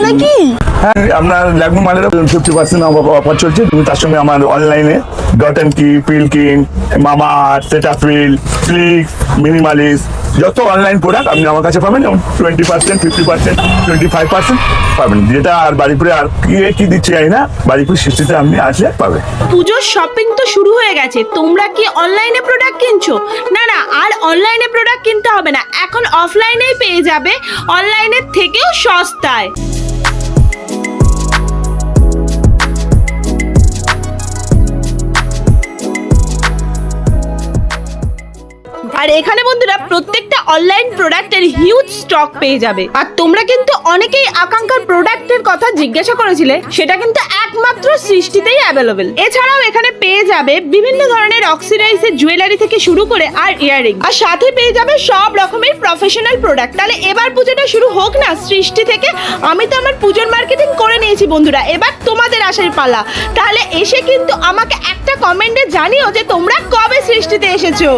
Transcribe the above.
নাকি? হ্যাঁ, আপনার লাগবে মালের 50% অফার চলছে। তুমি তার সঙ্গে আমার অনলাইনে ডট এন্ড কি, পিলকিন, মামা আর্থ, সেটাফিল, ফ্লিক্স, মিনিমালিস্ট যত অনলাইন প্রোডাক্ট আপনি আমার কাছে পাবেন, যেমন 20%, 50%, 25% পাবেন। যেটা আর বাড়িপুরে আর কি দিচ্ছে জানি না, বাড়িপুর সৃষ্টিতে আপনি আসলে পাবেন। পুজোর শপিং তো শুরু হয়ে গেছে, তোমরা কি অনলাইনে প্রোডাক্ট কিনছো? না না, আর অনলাইনে প্রোডাক্ট কিনতে হবে না, এখন অফলাইনেই পেয়ে যাবে অনলাইনের থেকেও সস্তায়। আর এখানে বন্ধুরা প্রত্যেকটা অনলাইন প্রোডাক্টের হিউজ স্টক পেয়ে যাবে। আর তোমরা কিন্তু অনেকেই আকাঙ্ক্ষার প্রোডাক্টের কথা জিজ্ঞাসা করেছিলে, সেটা কিন্তু একমাত্র সৃষ্টিতেই অ্যাভেলেবেল। এছাড়াও এখানে পেয়ে যাবে বিভিন্ন ধরনের অক্সিডাইজের জুয়েলারি থেকে শুরু করে আর ইয়াররিং, আর সাথে পেয়ে যাবে সব রকমের প্রফেশনাল প্রোডাক্ট। তাহলে এবার পুজোটা শুরু হোক না সৃষ্টি থেকে। আমি তো আমার পুজোর মার্কেটিং করে নিয়েছি বন্ধুরা, এবার তোমাদের আসার পালা। তাহলে এসে কিন্তু আমাকে একটা কমেন্টে জানিও যে তোমরা কবে সৃষ্টিতে এসেছো।